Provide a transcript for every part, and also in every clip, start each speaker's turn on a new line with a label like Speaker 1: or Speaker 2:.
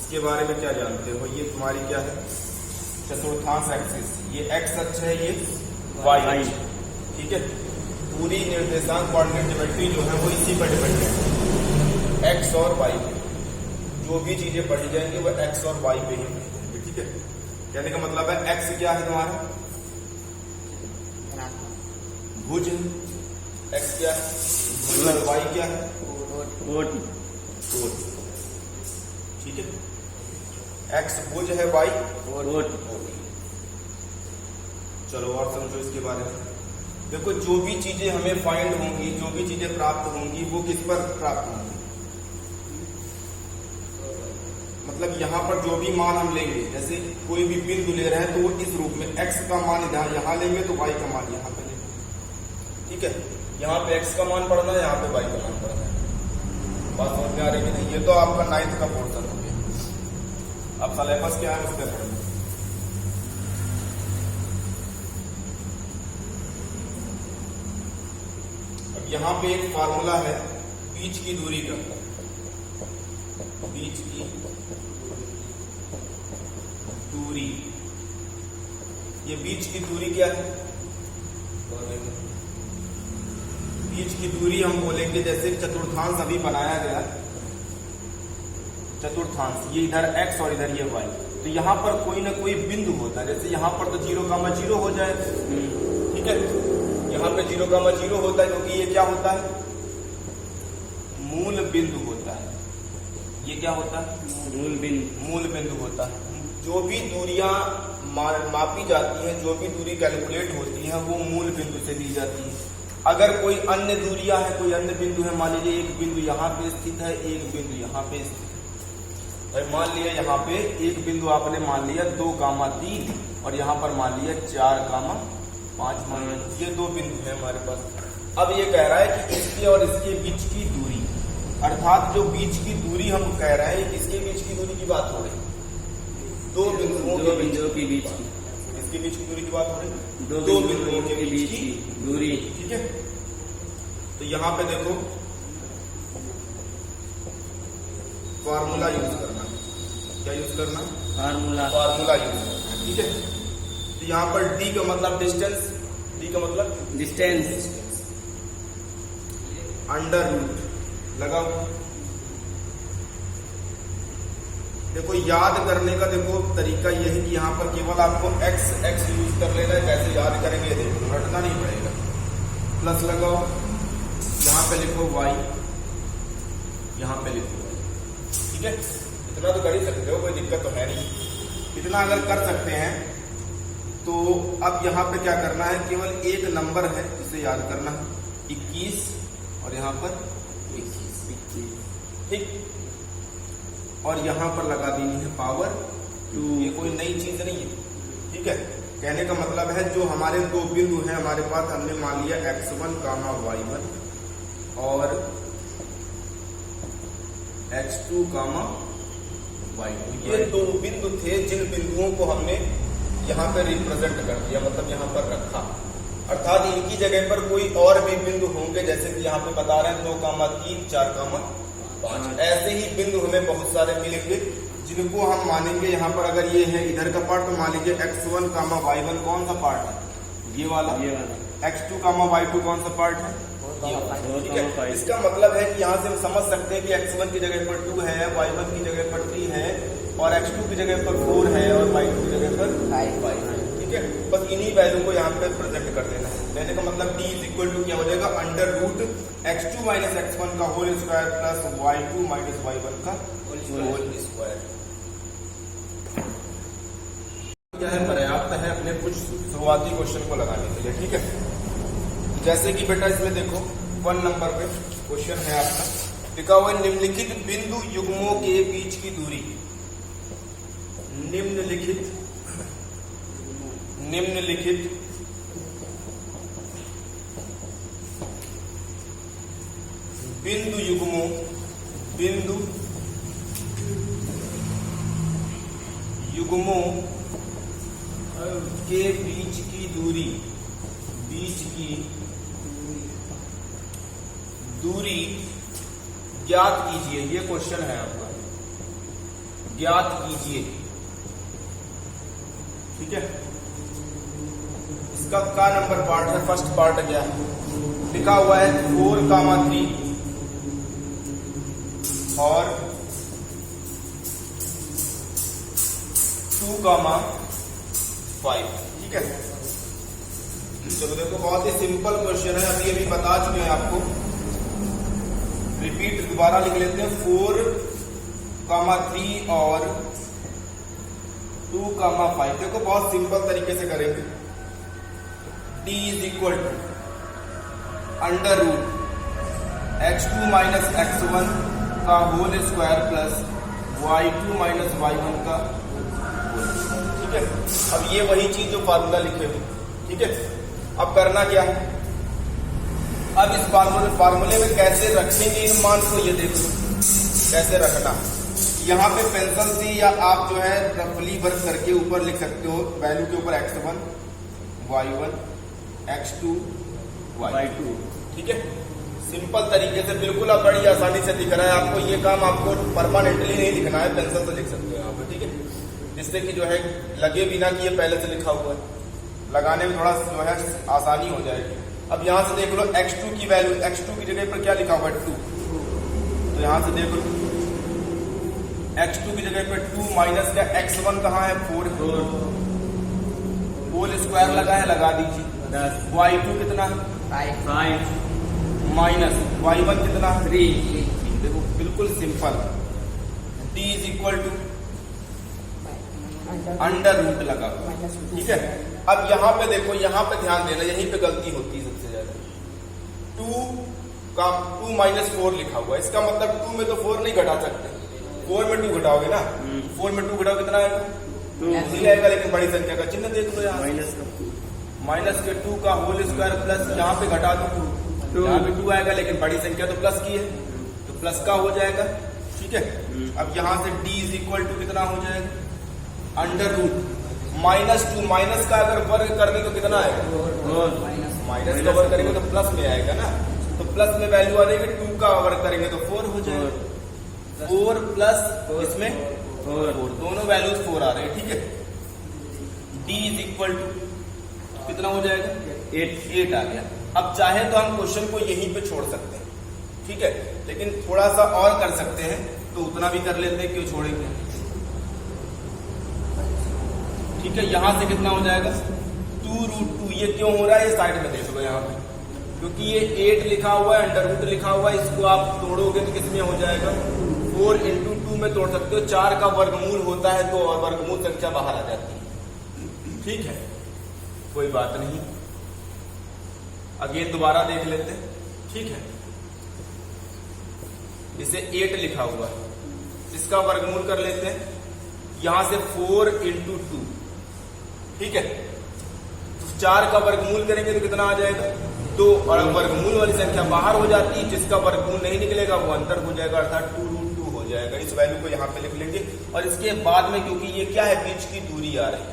Speaker 1: इसके बारे में क्या जानते हो? ये तुम्हारी क्या है? चतुर्थांश एक्सिस। ये एक्स अक्ष है, ये वाई अक्ष, ठीक है। पूरी निर्देशांक कोऑर्डिनेट ज्योमेट्री जो है वो इसी पर डिपेंड है, एक्स और वाई पे। जो भी चीजें पढ़ी जाएंगी वो एक्स और वाई पे ही पढ़ी जाएंगी, ठीक है। कहने का मतलब है एक्स क्या है तुम्हारा? भुज। एक्स क्या है? और वाई क्या है? कोण, ठीक है। एक्स भुज है, वाई कोण। चलो और समझो इसके बारे में। देखो जो भी चीजें हमें फाइंड होंगी, जो भी चीजें प्राप्त होंगी वो किस पर प्राप्त होंगी? मतलब यहाँ पर जो भी मान हम लेंगे, जैसे कोई भी बिंदु ले रहे हैं तो वो इस रूप में एक्स का मान यहाँ लेंगे तो वाई का मान यहाँ पे लेंगे, ठीक है। यहाँ पे एक्स का मान पढ़ना है, यहाँ पे वाई का मान पढ़ना है। बात समझ में आ रही है कि नहीं? ये तो आपका 9th का पोर्शन हो गया। अब सिलेबस क्या है उसके पढ़ना। यहाँ पे एक फार्मूला है बीच की दूरी का। बीच की दूरी, ये बीच की दूरी क्या है? बीच की दूरी हम बोलेंगे जैसे चतुर्थांश अभी बनाया गया, चतुर्थांश, ये इधर एक्स और इधर ये वाई, तो यहाँ पर कोई ना कोई बिंदु होता है। जैसे यहाँ पर तो 0,0 हो जाए, ठीक है। यहाँ पे 0,0 होता है क्योंकि ये क्या होता है? मूल बिंदु होता है। ये क्या होता है? मूल बिंदु होता है। जो भी दूरियां मापी जाती हैं, जो भी दूरी कैलकुलेट होती है वो मूल बिंदु से दी जाती है। अगर कोई अन्य दूरियां है, कोई अन्य बिंदु है, मान लीजिए एक बिंदु यहाँ पे स्थित है, एक बिंदु यहाँ पे स्थित है। मान लिया यहाँ पे एक बिंदु आपने मान लिया 2,3 और यहाँ पर मान लिया 4,5 मान लिया, ये 2 बिंदु है हमारे पास। अब ये कह रहा है कि इसके और इसके बीच की दूरी, अर्थात जो बीच की दूरी हम कह रहे हैं, इसके बीच की दूरी की बात हो रही, 2 बिंदुओं के बीच की, इसके बीच की दूरी की बात हो रही, 2 बिंदुओं के बीच की दूरी, ठीक है। तो यहाँ पे देखो फार्मूला यूज करना, क्या यूज करना? फार्मूला यूज करना, ठीक है। तो यहाँ पर d का मतलब डिस्टेंस, d का मतलब डिस्टेंस, अंडर रूट लगाओ। देखो याद करने का देखो तरीका यह है कि यहाँ पर केवल आपको x यूज कर लेना है। कैसे याद करेंगे देखो, रटना नहीं पड़ेगा। प्लस लगाओ, यहाँ पे लिखो y, यहाँ पे लिखो y, ठीक है। इतना तो कर ही सकते हो, कोई दिक्कत तो है नहीं। इतना अगर कर सकते हैं तो अब यहाँ पे क्या करना है? केवल एक नंबर है जिसे याद करना है, 21 और यहाँ पर 21, ठीक। और यहाँ पर लगा देनी है पावर 2। ये कोई नई चीज नहीं है, ठीक है। कहने का मतलब है जो हमारे 2 बिंदु हैं हमारे पास, हमने मान लिया x1, y1 और x2, y2। ये 2 बिंदु थे जिन बिंदुओं को हमने यहाँ पे रिप्रेजेंट कर दिया, मतलब यहाँ पर रखा। अर्थात इनकी जगह पर कोई और भी बिंदु होंगे, जैसे कि यहाँ पे बता रहे हैं 2,3, 4,5। ऐसे ही बिंदु हमें बहुत सारे मिलेंगे जिनको हम मानेंगे। यहाँ पर अगर ये है इधर का पार्ट, तो मान लीजिए x1, y1 कौन सा पार्ट है? ये वाला। x2, y2 कौन सा पार्ट है? ठीक है। इसका मतलब है कि यहाँ से हम समझ सकते हैं कि x1 की जगह पर 2 है, y1 की जगह पर 3 है और x2 की जगह पर 4 है और y2 की जगह पर 5 है, ठीक है। बस इन्हीं वैल्यू को यहाँ पे प्रेजेंट कर देना है। कहने का मतलब d इज इक्वल टू क्या हो जाएगा? Under root x2 minus x1 का whole square plus y2 minus y1 का होल स्क्वायर। क्या है? पर्याप्त है अपने कुछ शुरुआती क्वेश्चन को लगाने के लिए, ठीक है। जैसे कि बेटा इसमें देखो 1 नंबर पे क्वेश्चन है आपका, लिखा हुआ निम्नलिखित बिंदु युग्मों के बीच की दूरी। निम्नलिखित बिंदु युग्मों के बीच की दूरी ज्ञात कीजिए। ये क्वेश्चन है आपका, ज्ञात कीजिए। ठीक है, इसका का नंबर पार्ट है, फर्स्ट पार्ट क्या है, लिखा हुआ है 4,3 और 2,5। ठीक है, चलो देखो बहुत ही सिंपल क्वेश्चन है, अभी बता चुके हैं आपको, रिपीट दोबारा लिख लेते हैं। 4,3 और 2,5। देखो बहुत सिंपल तरीके से करेंगे। t is equal to under root x2 minus x1 का whole square plus y2 minus y1 का होल। ठीक है, अब ये वही चीज जो फार्मूला लिखे हुए। ठीक है, अब करना क्या है, अब इस फार्मूले में कैसे रखेंगे इन मान को, ये देखो कैसे रखना। यहाँ पे पेंसिल से या आप जो है रफली वर्क करके ऊपर लिख सकते हो, वैल्यू के ऊपर x1 y1 x2 y2। ठीक है, सिंपल तरीके से बिल्कुल अब बड़ी आसानी से दिख रहा है आपको। ये काम आपको परमानेंटली नहीं लिखना है, पेंसिल से लिख सकते हो यहाँ पे। ठीक है, जिससे कि जो है लगे बिना कि ये पहले से लिखा हुआ है, लगाने में थोड़ा जो है आसानी हो जाएगी। अब यहाँ से देख लो x2 की वैल्यू, x2 की जगह पर क्या लिखा हुआ है 2, तो यहाँ से देख लो x2 की जगह पे 2 माइनस का x1 कहाँ है 4, होल स्क्वायर लगा है, लगा दीजिए। y2 कितना है 5 माइनस y1 कितना है 3। देखो बिल्कुल simple. t is equal to under root लगा। ठीक है, अब यहाँ पे देखो, यहाँ पे ध्यान देना, यहीं पे गलती होती है सबसे ज्यादा। 2 माइनस 4 लिखा हुआ है, इसका मतलब 2 में तो 4 नहीं घटा सकते, 4 में 2 घटाओगे ना, 4 में 2 घटाओ कितना आएगा 2 आएगा, लेकिन बड़ी संख्या का चिन्ह देख लो यहाँ, माइनस के 2 का होल स्क्वायर प्लस यहाँ पे घटा दो 2, यहाँ पे 2 आएगा, लेकिन बड़ी संख्या तो प्लस की है तो प्लस का हो जाएगा। ठीक है, अब यहाँ से d इज इक्वल टू कितना हो जाएगा अंडर रूट -2, माइनस का अगर वर्ग कर दे तो कितना आएगा, माइनस का वर्ग करेंगे तो प्लस में आएगा ना, तो प्लस में वैल्यू आ जाएगी, 2 का वर्ग करेंगे तो 4 हो जाएगा, 4 प्लस इसमें 4, दोनों वैल्यूज 4 आ रहे हैं। ठीक है, d इज इक्वल टू कितना हो जाएगा 8 आ गया। अब चाहे तो हम क्वेश्चन को यहीं पे छोड़ सकते हैं। ठीक है, लेकिन थोड़ा सा और कर सकते हैं, तो उतना भी कर लेते हैं, क्यों छोड़ेंगे। ठीक है, यहां से कितना हो जाएगा 2√2। ये क्यों हो रहा है, ये साइड में देख लो यहाँ पे, क्योंकि ये 8 लिखा हुआ है, अंडर रूट लिखा हुआ है, इसको आप तोड़ोगे तो किसमें हो जाएगा 4 into 2 में तोड़ सकते हो। 4 का वर्गमूल होता है तो वर्गमूल संख्या बाहर आ जाती है। ठीक है, कोई बात नहीं, अगेन दोबारा देख लेते हैं। ठीक है, इसे 8 लिखा हुआ है, इसका वर्गमूल कर लेते हैं, यहां से 4 into 2। ठीक है, तो 4 का वर्गमूल करेंगे तो कितना आ जाएगा 2, और वर्गमूल वाली संख्या बाहर हो जाती है, जिसका वर्गमूल नहीं निकलेगा वो अंदर हो जाएगा, अर्थात 2√2 हो जाएगा। इस वैल्यू को यहाँ पे लिख लेंगे, और इसके बाद में क्योंकि ये क्या है बीच की दूरी आ रही है,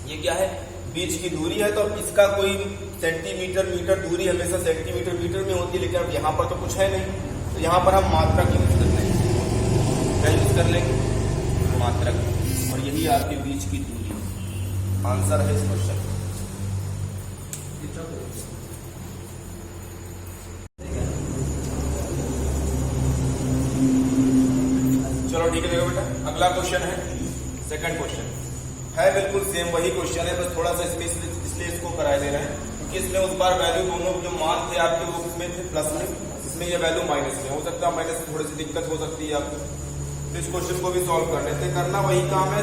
Speaker 1: ये क्या है बीच की दूरी है, तो इसका कोई सेंटीमीटर मीटर दूरी हमेशा सेंटीमीटर मीटर में होती है, लेकिन अब यहाँ पर तो कुछ है नहीं, तो यहाँ पर हम मात्रक यूज कर लेंगे, क्या यूज कर लेंगे मात्रक, और यही आपके बीच की दूरी आंसर है इस क्वेश्चन। चलो ठीक है, देखो बेटा अगला क्वेश्चन है, सेकंड क्वेश्चन है, बिल्कुल सेम वही क्वेश्चन है, बस थोड़ा सा इसमें इसलिए इसको कराए दे रहे हैं क्योंकि इसमें उस बार वैल्यू दोनों जो मान थे आपके वो किसमें थे प्लस में, इसमें ये वैल्यू माइनस में हो सकता है, माइनस थोड़ी सी दिक्कत हो सकती है आपको। तो इस क्वेश्चन को भी सॉल्व कर लेते हैं, करना वही काम है,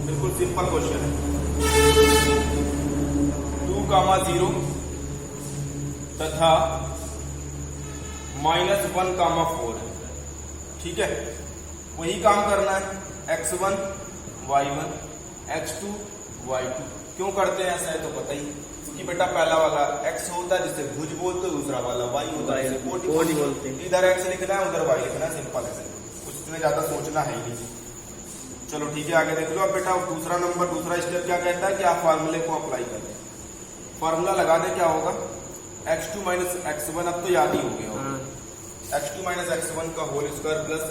Speaker 1: बिल्कुल सिंपल क्वेश्चन है। 2,0 तथा -1,4 है। ठीक है, वही काम करना है, x1 y1 x2 y2। क्यों करते हैं ऐसा है तो पता ही, क्योंकि बेटा पहला वाला x होता है जिसे भुज बोलते, दूसरा वाला y होता है जिसे कोटि बोलते हैं। इधर x लिखना है, उधर y लिखना है, सिंपल है, कुछ इसमें ज्यादा सोचना है ही नहीं। चलो ठीक है, आगे देख लो। अब बेटा दूसरा स्टेप क्या कहता है कि आप फार्मूले को अप्लाई करें, फार्मूला लगा दे, क्या होगा x2 माइनस x1, अब तो याद ही हो गया होगा, x2 माइनस x1 का whole square plus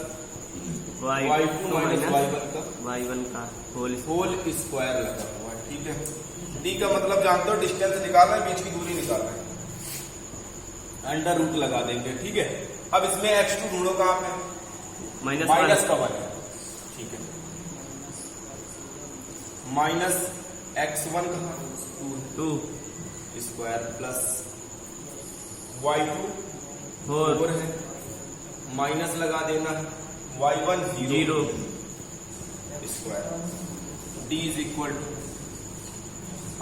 Speaker 1: y2 minus y1 का
Speaker 2: होल
Speaker 1: स्क्वायर लगा हुआ है। ठीक है, डी का मतलब जानते हो, डिस्टेंस निकालना है, बीच की दूरी निकालना है, अंडर रूट लगा देंगे। ठीक है, अब इसमें x2 ढूंढो कहाँ पे, माइनस का 1 है। ठीक है, माइनस x1 कहाँ, 2 स्क्वायर प्लस y2 4 है, माइनस लगा देना, y1 0 square, d is equal to,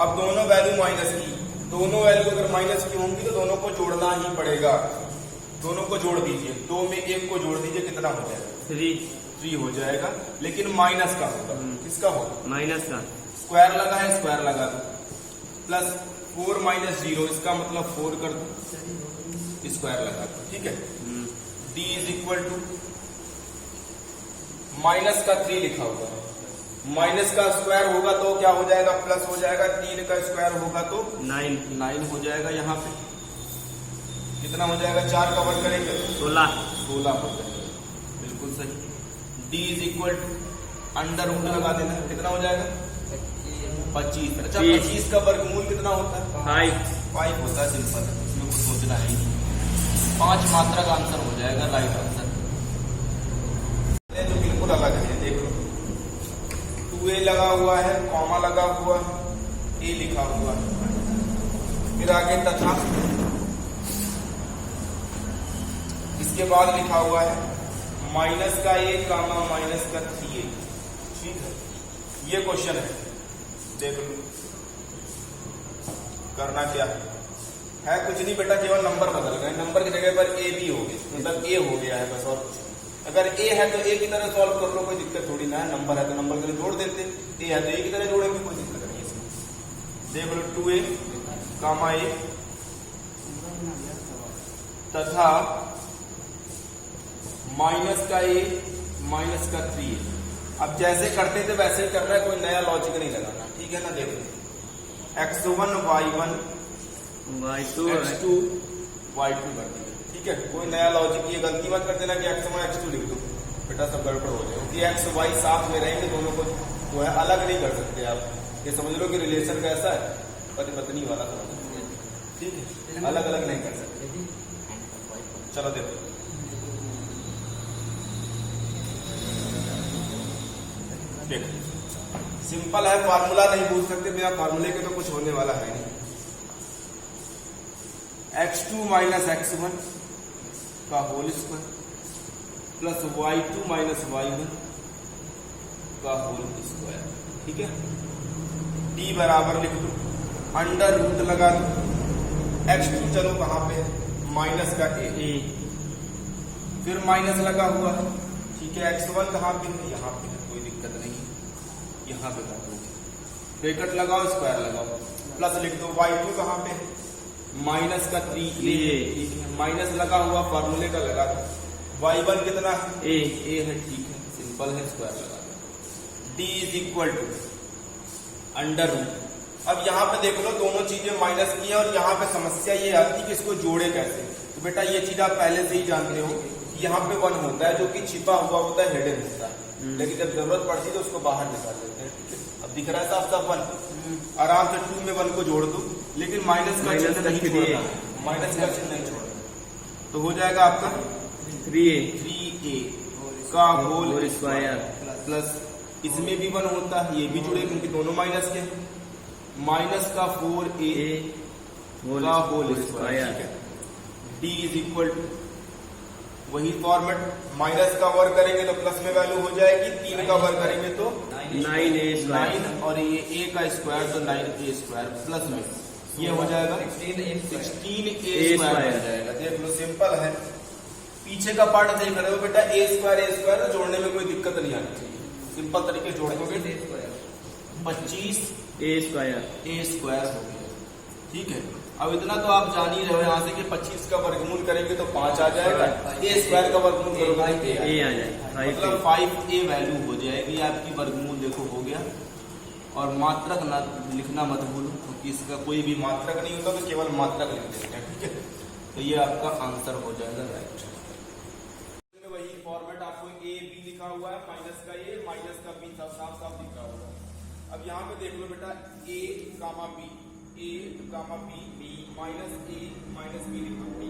Speaker 1: अब दोनों वैल्यू माइनस की, दोनों वैल्यू अगर माइनस की होंगी तो दोनों को जोड़ना ही पड़ेगा। दोनों को जोड़ दीजिए, 2 में 1 को जोड़ दीजिए, कितना हो जाएगा, 3 हो जाएगा, लेकिन माइनस का होगा। किसका होगा, माइनस का। स्क्वायर लगा है, स्क्वायर लगा दो, प्लस 4 माइनस 0, इसका मतलब 4 कर दो, स्क्वायर लगा दो। ठीक है, d is equal to, minus का 3 लिखा हुआ है, माइनस का स्क्वायर होगा तो क्या हो जाएगा, प्लस हो जाएगा, 3 का स्क्वायर होगा तो 9 हो जाएगा। यहाँ पे कितना हो जाएगा, 4 कवर करेंगे 16 हो जाएगा, बिल्कुल सही। d is equal to, under root लगा देना, कितना हो जाएगा, 25। अच्छा, 25 का वर्गमूल कितना होता है, 5 होता है, सिंपल, इसमें कुछ सोचना है, 5 मात्रा का आंसर हो जाएगा, राइट आंसर। जो बिल्कुल अलग है, देख लो, 2a लगा हुआ है, कॉमा लगा हुआ है, a लिखा हुआ है, फिर आगे तथा, इसके बाद लिखा हुआ है माइनस का a कामा माइनस का 3a। ठीक है, ये क्वेश्चन है, देख लो करना क्या है, कुछ नहीं बेटा, केवल नंबर बदल गए, नंबर की जगह पर a भी हो गए, मतलब a हो गया है बस, और अगर a है तो a की तरह सॉल्व कर लो, कोई दिक्कत थोड़ी ना है, नंबर है तो नंबर की तरह जोड़ देते, a है तो a की तरह जोड़ेंगे, कोई दिक्कत नहीं है इसमें। देख लो 2a कामा a तथा माइनस का a माइनस का 3a। अब जैसे करते थे वैसे ही करना है, कोई नया लॉजिक नहीं लगाना। ठीक है ना, देख लो x1 y1 y2 x2 y2 कर दिया। ठीक है, कोई नया लॉजिक, ये गलती मत कर देना कि x1 x2 लिख दो, बेटा सब गड़बड़ हो जाए, क्योंकि x y साथ में रहेंगे, दोनों को जो है अलग नहीं कर सकते आप। ये समझ लो कि रिलेशन कैसा है, पति पत्नी वाला समझ सकते हैं। ठीक है, अलग अलग नहीं कर सकते। चलो देखो, सिंपल है, फार्मूला नहीं पूछ सकते, बिना फार्मूले के तो कुछ होने वाला है नहीं। x2 माइनस x1 का whole square plus y2 minus y1 का होल स्क्वायर। ठीक है, d बराबर लिख दो, अंडर रूट लगा दो, x2 चलो कहां पे है, माइनस का a, फिर माइनस लगा हुआ है। ठीक है, x1 कहां पे है, यहाँ पे है, कोई दिक्कत नहीं है, यहाँ पे कर दो, ब्रैकेट लगाओ, स्क्वायर लगाओ, प्लस लिख दो, y2 कहां पे है, माइनस का 3a, माइनस लगा हुआ, फार्मूले का लगा दो, y1 कितना है, a है। ठीक है, सिंपल है, स्क्वायर लगा दो, d is equal to under root. अब यहाँ पे देख लो, दोनों चीजें माइनस की है, और यहाँ पे समस्या ये आती है कि इसको जोड़े कैसे। तो बेटा ये चीज आप पहले से ही जानते हो, यहाँ पे 1 होता है जो कि छिपा हुआ होता है, हिडन होता है, लेकिन जब जरूरत पड़ती है तो उसको बाहर निकाल देते हैं। ठीक है, अब दिख रहा है साफ साफ 1, आराम से 2 में 1 को जोड़ दो, लेकिन माइनस का चिन्ह नहीं छोड़ना, माइनस का चिन्ह नहीं छोड़ना, तो हो जाएगा आपका 3a का होल स्क्वायर प्लस, इसमें भी 1 होता है, ये भी जुड़े क्योंकि दोनों माइनस के, माइनस का 4a का whole square. d is equal to, वही फॉर्मेट, माइनस का वर्ग करेंगे तो प्लस में वैल्यू हो जाएगी, 3 का वर्ग करेंगे तो 9a, और ये a का स्क्वायर तो 9a स्क्वायर, प्लस में ये हो जाएगा 16a स्क्वायर हो जाएगा। देख लो, सिंपल है, पीछे का पार्ट देख रहे हो बेटा, a स्क्वायर जोड़ने में कोई दिक्कत नहीं आनी चाहिए, सिंपल तरीके जोड़ दोगे, 25a स्क्वायर हो गया। ठीक है, अब इतना तो आप जान ही रहे हो यहाँ से कि 25 का वर्गमूल करेंगे तो 5 आ जाएगा, a स्क्वायर का वर्गमूल करोगे तो a आ जाएगा, मतलब 5a वैल्यू हो जाएगी आपकी, वर्गमूल देखो हो गया। और मात्रक ना लिखना मत भूलो, क्योंकि इसका कोई भी मात्रक नहीं होता, तो केवल मात्रक लिख देते हैं। ठीक है, तो ये आपका आंसर हो जाएगा, राइट। वही फॉर्मेट आपको a b लिखा हुआ है माइनस का ए माइनस का बी, साफ साफ दिख रहा होगा। अब यहाँ पे देख लो बेटा ए कामा बी माइनस ए माइनस बी लिखा बी।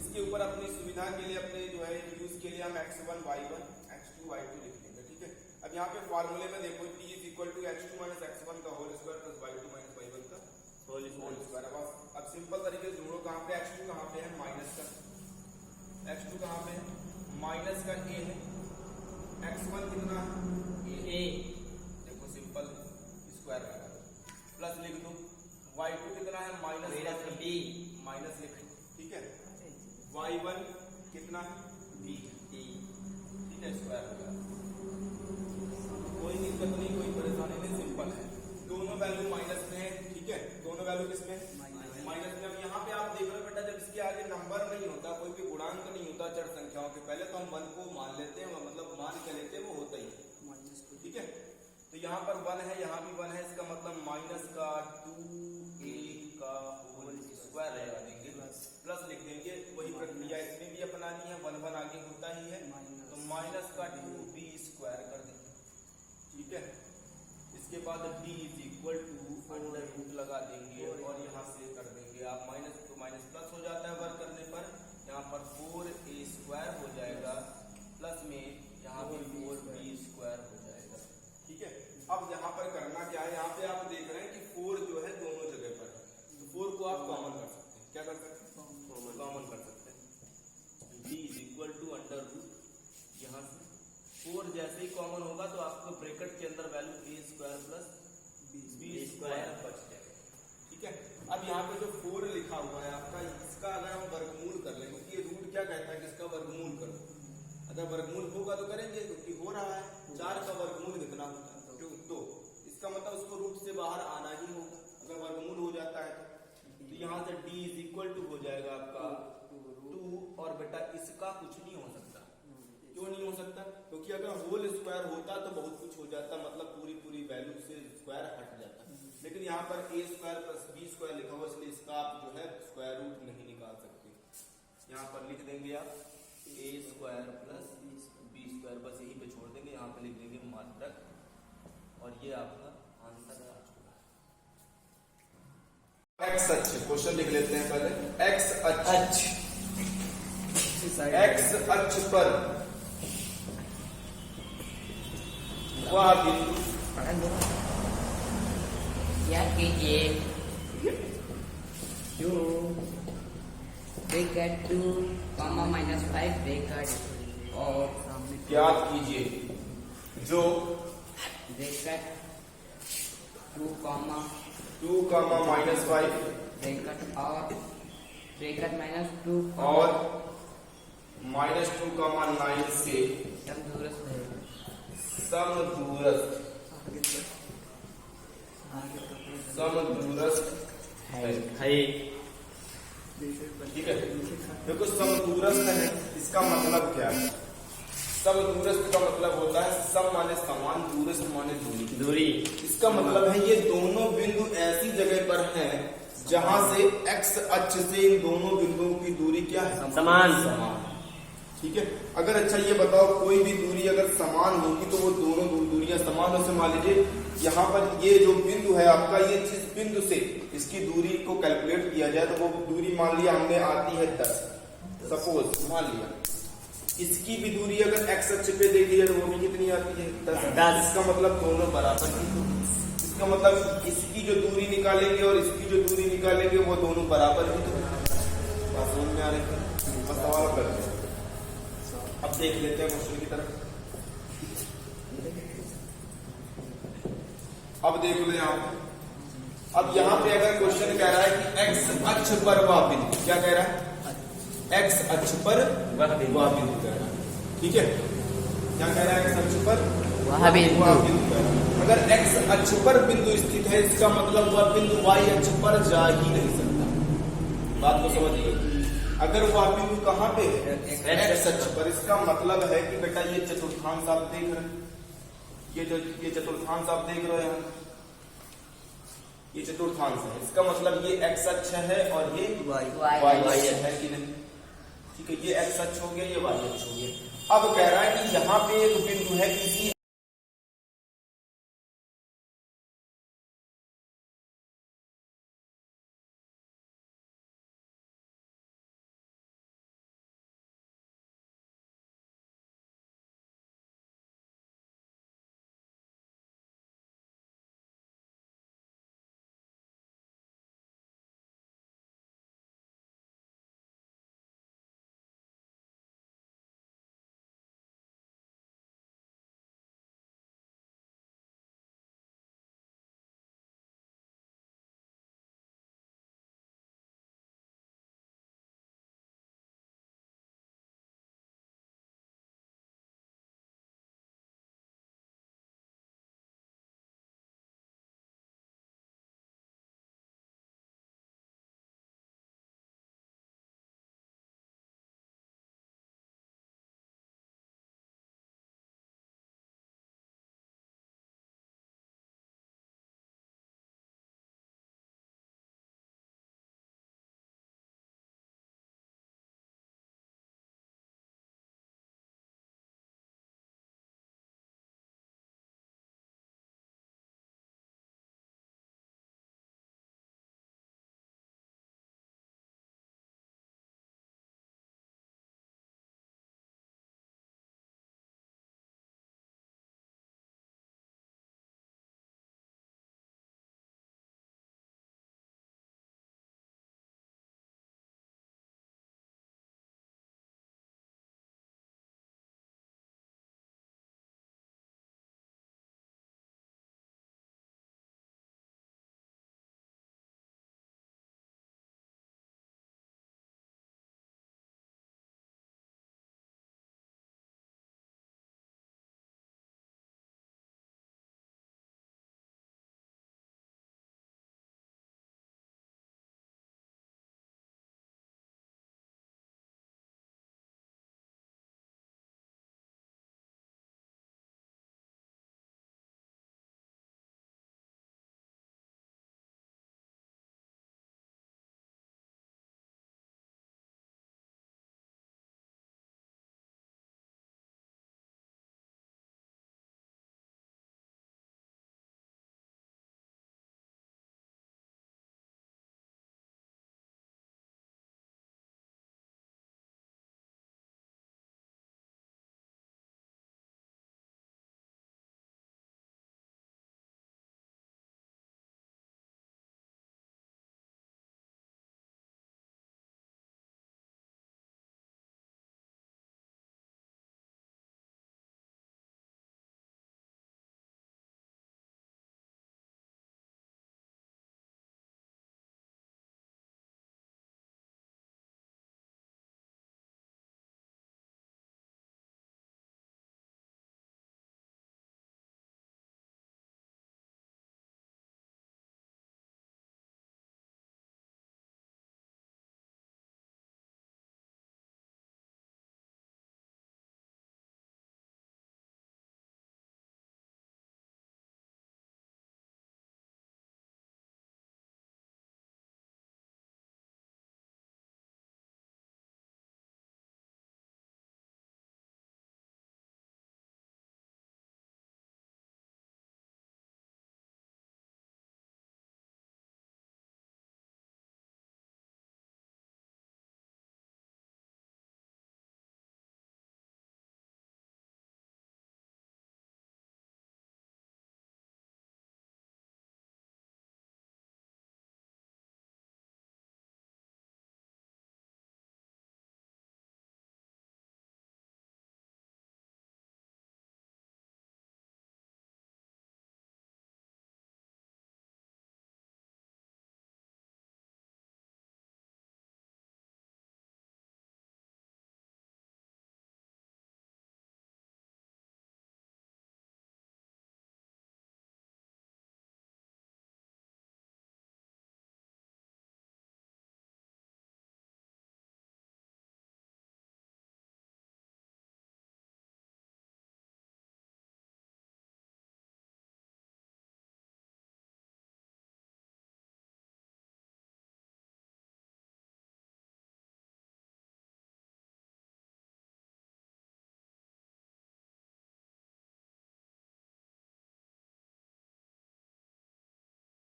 Speaker 1: इसके ऊपर अपनी सुविधा के लिए अपने जो है यूज के लिए हम x1 y1 x2 y2 लिख लेंगे, ठीक है। अब यहाँ पे फॉर्मूले में देखो t is equal to x2 minus x1 का whole square plus y2 minus y1 का होल स्क्वायर। अब सिंपल तरीके से जोड़ो, कहाँ पे x2 कहाँ पे है माइनस का, x2 कहाँ पे है माइनस का a है, x1 कितना है a, देखो सिंपल स्क्वायर लगा दो प्लस लिख दो, y2 कितना है माइनस का b माइनस लिख दो, ठीक है। y1 कितना है b, ठीक है, स्क्वायर लगा दो। कोई दिक्कत नहीं, कोई परेशानी नहीं, सिंपल है। दोनों वैल्यू माइनस में है, ठीक है, दोनों वैल्यू किसमें माइनस में। अब यहाँ पे आप देख रहे हो बेटा जब इसके आगे नंबर नहीं होता, कोई भी गुणांक नहीं होता जड़ संख्याओं के पहले, तो हम 1 को मान लेते हैं, मतलब मान के लेते हैं, वो होता ही है, ठीक है। तो यहाँ पर 1 है, यहाँ भी 1 है, इसका मतलब माइनस का 2a का होल स्क्वायर लगा देंगे प्लस लिख देंगे। वही प्रक्रिया इसमें भी अपनानी है, 1 1 आगे होता ही है, तो माइनस का 2b स्क्वायर कर देंगे, ठीक है। इसके बाद d is equal to under root लगा देंगे और यहाँ से कर देंगे आप माइनस तो माइनस प्लस हो जाता है वर्क करने पर, यहाँ पर 4a स्क्वायर हो जाएगा प्लस में यहाँ पे 4b स्क्वायर हो जाएगा, ठीक है। अब यहाँ पर करना क्या है, यहाँ पे आप देख रहे हैं कि 4 जो है दोनों जगह पर है, तो 4 को आप कॉमन कर सकते हैं, क्या कर सकते हैं कॉमन कर सकते हैं। d is equal to under root, यहाँ से 4 जैसे ही कॉमन होगा तो आपको ब्रैकेट के अंदर value a square plus b square बच जाएगा, ठीक है। अब यहाँ पे जो 4 लिखा हुआ है आपका, इसका अगर हम वर्गमूल कर लें, क्योंकि ये रूट क्या कहता है कि इसका वर्गमूल करो, अगर वर्गमूल होगा तो करेंगे, क्योंकि हो रहा है 4 का वर्गमूल कितना होता है 2, इसका मतलब उसको रूट से बाहर आना ही होगा अगर वर्गमूल हो जाता है तो यहाँ से d इज इक्वल टू हो जाएगा आपका 2, और बेटा इसका कुछ नहीं हो सकता। क्यों नहीं हो सकता? क्योंकि अगर होल स्क्वायर होता तो बहुत कुछ हो जाता, मतलब पूरी वैल्यू से स्क्वायर हट जाता, लेकिन यहाँ पर a square plus b square लिखा हुआ, इसलिए इसका आप जो है स्क्वायर रूट नहीं निकाल सकते। यहाँ पर लिख देंगे आप a square plus b square, बस यही पे छोड़ देंगे, यहाँ पे लिख देंगे मात्रक, और ये आपका आंसर आ चुका है। x अक्ष क्वेश्चन लिख लेते हैं पहले। x अक्ष पर वह बिंदु
Speaker 2: क्या कीजिए ब्रैकेट 2 कॉमा माइनस 5 ब्रैकेट और
Speaker 1: ज्ञात कीजिए जो
Speaker 2: ब्रैकेट 2 कॉमा
Speaker 1: माइनस 5
Speaker 2: ब्रैकेट और ब्रैकेट माइनस 2
Speaker 1: और माइनस 2 कॉमा 9 से
Speaker 2: समदूरस्थ
Speaker 1: है, ठीक है। देखो समदूरस्थ है, इसका मतलब क्या है? समदूरस्थ का मतलब होता है सम माने समान, दूरस्थ माने दूरी। इसका मतलब है ये दोनों बिंदु ऐसी जगह पर हैं जहां से x अक्ष से इन दोनों बिंदुओं की दूरी क्या है? समान, ठीक है। अगर अच्छा ये बताओ, कोई भी दूरी अगर समान होगी तो वो दोनों दूरियां समान हो। से मान लीजिए यहाँ पर ये जो बिंदु है आपका, ये जिस बिंदु से इसकी दूरी को कैलकुलेट किया जाए तो वो दूरी मान लिया हमने आती है 10, सपोज मान लिया। इसकी भी दूरी अगर x अक्ष पे देखी जाए तो वो भी कितनी आती है 10। इसका मतलब दोनों बराबर ही, इसका मतलब इसकी जो दूरी निकालेंगे और इसकी जो दूरी निकालेंगे वो दोनों बराबर ही। तो बात समझ में आ रही है? बस सवाल करते हैं, अब देख लेते हैं क्वेश्चन की तरफ। अब देख लो अब यहाँ पे अगर क्वेश्चन कह रहा है कि x अक्ष पर वह बिंदु, क्या कह रहा है? x अक्ष पर वह बिंदु कह रहा है, ठीक है। क्या कह रहा है? x अक्ष पर वह बिंदु कह रहा है। अगर x अक्ष पर बिंदु स्थित है, इसका मतलब वह बिंदु y अक्ष पर जा ही नहीं सकता। बात को समझिए, अगर वह बिंदु कहाँ पे है? x अक्ष पर। इसका मतलब है कि बेटा ये चतुर्थांश आप देख रहे हैं, ये चतुर्थांश आप देख रहे हैं, ये चतुर्थांश है। इसका मतलब ये x अक्ष है और ये y अक्ष है कि नहीं? ठीक है, ये एक्स अक्ष हो गया, ये वाई अक्ष हो गया। अब कह रहा है कि यहाँ पे एक बिंदु है किसी